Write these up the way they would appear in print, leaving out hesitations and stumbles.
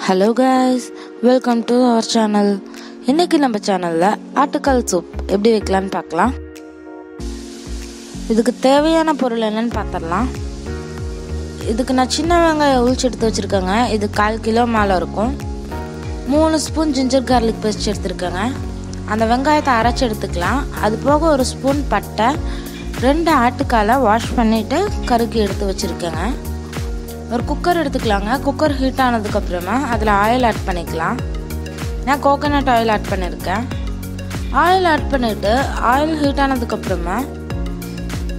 Hello guys, welcome to our channel. இன்றைக்கி நம்ம சேனலில் ஆட்டுக்கால் சூப் எப்படி வைக்கலான்னு பார்க்கலாம். இதுக்கு தேவையான பொருள் என்னன்னு பார்த்துடலாம். இதுக்கு நான் சின்ன வெங்காயம் உளிச்சு எடுத்து வச்சுருக்கேங்க. இது 1/4 கிலோ மேலே இருக்கும். 3 ஸ்பூன் ஜிஞ்சர் கார்லிக் பேஸ்ட் எடுத்துருக்கேங்க. அந்த வெங்காயத்தை அரைச்சி எடுத்துக்கலாம். அது போக 1 ஸ்பூன் பட்டை, 2 ஆட்டுக்காலை வாஷ் பண்ணிவிட்டு கருக்கி எடுத்து வச்சுருக்கேங்க. ஒரு குக்கர் எடுத்துக்கலாங்க. குக்கர் ஹீட் ஆனதுக்கப்புறமா அதில் ஆயில் ஆட் பண்ணிக்கலாம். நான் கோகோனட் ஆயில் ஆட் பண்ணியிருக்கேன். ஆயில் ஆட் பண்ணிவிட்டு ஆயில் ஹீட் ஆனதுக்கப்புறமா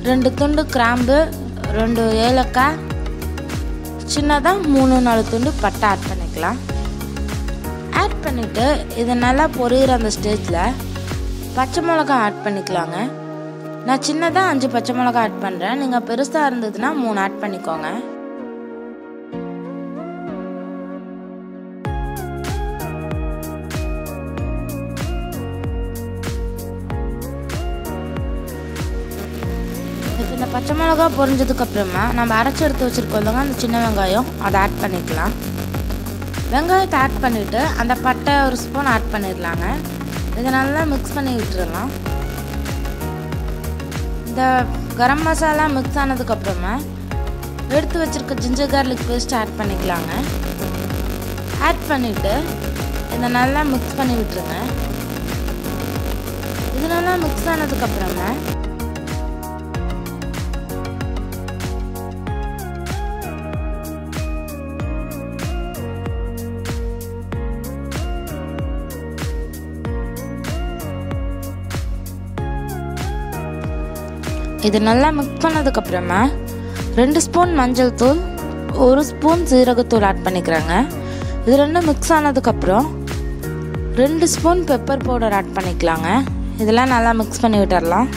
2 துண்டு கிராம்பு, 2 ஏலக்காய், சின்னதாக 3-4 துண்டு பட்டை ஆட் பண்ணிக்கலாம். ஆட் பண்ணிவிட்டு இது நல்லா பொரியிற அந்த ஸ்டேஜில் பச்சை மிளகா ஆட் பண்ணிக்கலாங்க. நான் சின்னதாக 5 பச்சை மிளகா ஆட் பண்ணுறேன். நீங்கள் பெருசாக இருந்ததுன்னா 3 ஆட் பண்ணிக்கோங்க. இப்போ இந்த பச்சை மிளகா பொரிஞ்சதுக்கப்புறமா நம்ம அரைச்சி எடுத்து வச்சுருக்கோங்க அந்த சின்ன வெங்காயம், அதை ஆட் பண்ணிக்கலாம். வெங்காயத்தை ஆட் பண்ணிவிட்டு அந்த பட்டை 1 ஸ்பூன் ஆட் பண்ணிடலாங்க. இதை நல்லா மிக்ஸ் பண்ணி விட்டுடலாம். இந்த கரம் மசாலா மிக்ஸ் ஆனதுக்கப்புறமா எடுத்து வச்சுருக்க ஜிஞ்சர் கார்லிக் பேஸ்ட் ஆட் பண்ணிக்கலாங்க. ஆட் பண்ணிவிட்டு இதை நல்லா மிக்ஸ் பண்ணி விட்டுருங்க. இது நல்லா மிக்ஸ் ஆனதுக்கப்புறமா இது நல்லா மிக்ஸ் பண்ணதுக்கப்புறமா 2 ஸ்பூன் மஞ்சள் தூள், 1 ஸ்பூன் சீரகத்தூள் ஆட் பண்ணிக்கிறாங்க. இது ரெண்டும் மிக்ஸ் ஆனதுக்கப்புறம் 2 ஸ்பூன் பெப்பர் பவுடர் ஆட் பண்ணிக்கலாங்க. இதெல்லாம் நல்லா மிக்ஸ் பண்ணி விட்டுடலாம்.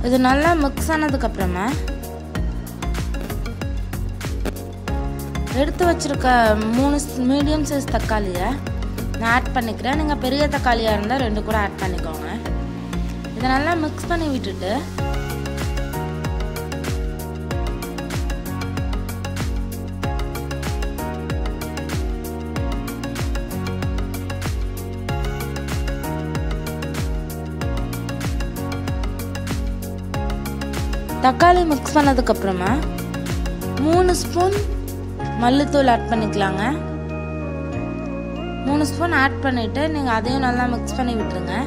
இது நல்லா மிக்ஸ் ஆனதுக்கப்புறமா எடுத்து வச்சுருக்க 3 மீடியம் சைஸ் தக்காளியை நான் ஆட் பண்ணிக்கிறேன். நீங்கள் பெரிய தக்காளியாக இருந்தால் 2 கூட ஆட் பண்ணிக்கோங்க. இதை நல்லா மிக்ஸ் பண்ணி விட்டுட்டு தக்காளி மிக்ஸ் பண்ணதுக்கப்புறமா 3 ஸ்பூன் மல்லித்தூள் ஆட் பண்ணிக்கலாங்க. 3 ஸ்பூன் ஆட் பண்ணிவிட்டு நீங்கள் அதையும் நல்லா மிக்ஸ் பண்ணி விட்டுருங்க.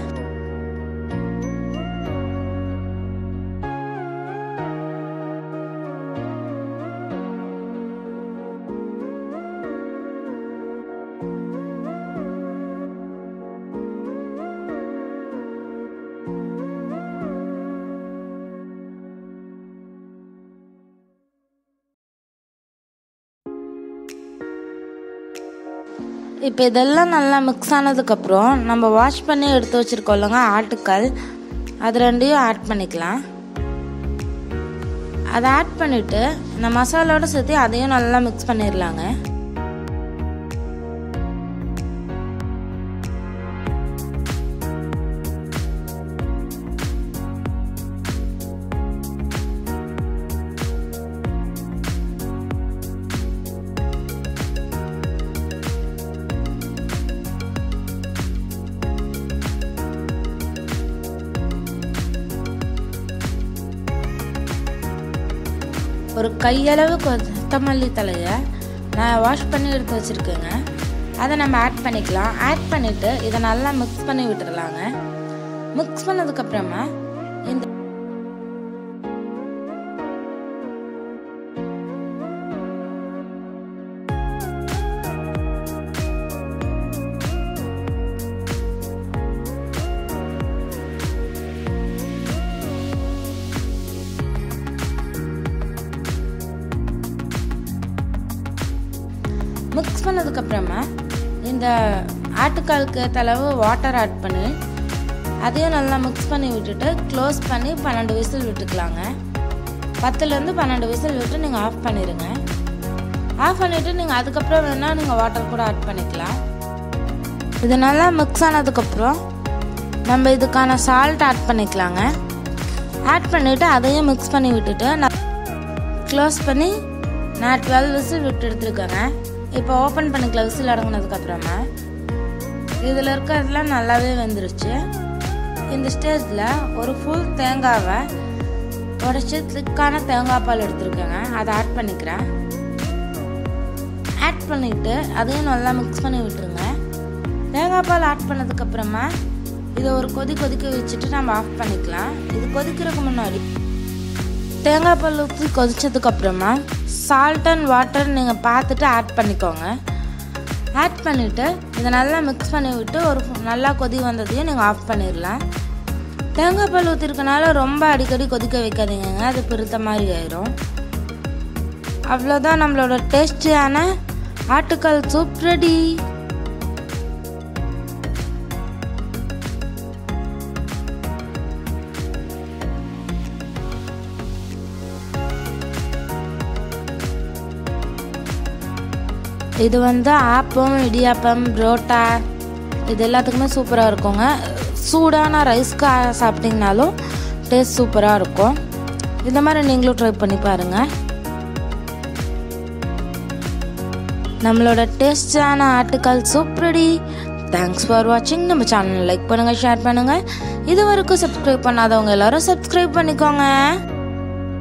இப்போ இதெல்லாம் நல்லா மிக்ஸ் ஆனதுக்கப்புறம் நம்ம வாஷ் பண்ணி எடுத்து வச்சுருக்கோம்லங்க ஆட்டுக்கால், அது 2ஐயும் ஆட் பண்ணிக்கலாம். அதை ஆட் பண்ணிவிட்டு இந்த மசாலாவோட சேர்த்து அதையும் நல்லா மிக்ஸ் பண்ணிடலாங்க. ஒரு கையளவு கொத்தமல்லி தலையை நான் வாஷ் பண்ணி எடுத்து வச்சுருக்கேங்க. அதை நம்ம ஆட் பண்ணிக்கலாம். ஆட் பண்ணிவிட்டு இதை நல்லா மிக்ஸ் பண்ணி விட்டுடலாங்க. மிக்ஸ் பண்ணதுக்கப்புறமா இந்த மிக்ஸ் பண்ணதுக்கப்புறமா இந்த ஆட்டுக்காலுக்கு தளவு வாட்டர் ஆட் பண்ணி அதையும் நல்லா மிக்ஸ் பண்ணி விட்டுட்டு க்ளோஸ் பண்ணி 12 விசில் விட்டுக்கலாங்க. 10லேருந்து 12 விசில் விட்டு நீங்கள் ஆஃப் பண்ணிடுங்க. ஆஃப் பண்ணிவிட்டு நீங்கள் அதுக்கப்புறம் வேணால் நீங்கள் வாட்டர் கூட ஆட் பண்ணிக்கலாம். இது நல்லா மிக்ஸ் ஆனதுக்கப்புறம் நம்ம இதுக்கான சால்ட் ஆட் பண்ணிக்கலாங்க. ஆட் பண்ணிவிட்டு அதையும் மிக்ஸ் பண்ணி விட்டுட்டு நான் க்ளோஸ் பண்ணி நான் 12 விசில் விட்டு எடுத்துருக்கேங்க. இப்போ ஓப்பன் பண்ணிக்கலாம். விசில் அடங்கினதுக்கப்புறமா இதில் இருக்கிறதுலாம் நல்லாவே வெந்துருச்சு. இந்த ஸ்டேஜில் ஒரு ஃபுல் தேங்காவை உடச்சி திக்கான தேங்காய் பால் எடுத்துருக்கேங்க. அதை ஆட் பண்ணிக்கிறேன். ஆட் பண்ணிவிட்டு அதையும் நல்லா மிக்ஸ் பண்ணி விட்டுருங்க. தேங்காய் பால் ஆட் பண்ணதுக்கப்புறமா இதை ஒரு கொதிக்க வச்சுட்டு நம்ம ஆஃப் பண்ணிக்கலாம். இது கொதிக்கிறதுக்கு முன்னாடி தேங்காய் பால் ஊற்றி கொதிச்சதுக்கப்புறமா சால்ட் அண்ட் வாட்டர் நீங்கள் பார்த்துட்டு ஆட் பண்ணிக்கோங்க. ஆட் பண்ணிவிட்டு இதை நல்லா மிக்ஸ் பண்ணி விட்டு ஒரு நல்லா கொதி வந்ததையும் நீங்கள் ஆஃப் பண்ணிடலாம். தேங்காய் பால் ஊற்றிருக்கனால ரொம்ப அடிக்கடி கொதிக்க வைக்காதீங்க, அது பெருத்த மாதிரி ஆயிரும். அவ்வளோதான், நம்மளோட டேஸ்டியான ஆட்டுக்கால் சூப் ரெடி. இது ஆப்பம், இடியாப்பம், புரோட்டா இது எல்லாத்துக்குமே சூப்பராக இருக்குங்க. சூடான ரைஸ்க்கு சாப்பிட்டிங்கனாலும் டேஸ்ட் சூப்பராக இருக்கும். இந்த மாதிரி நீங்களும் ட்ரை பண்ணி பாருங்கள். நம்மளோட டேஸ்டான ஆட்டுக்கால் சூப் ரெடி. தேங்க்ஸ் ஃபார் வாட்சிங். நம்ம சேனல் லைக் பண்ணுங்கள், ஷேர் பண்ணுங்கள். இது வரைக்கும் சப்ஸ்கிரைப் பண்ணாதவங்க எல்லாரும் சப்ஸ்கிரைப் பண்ணிக்கோங்க.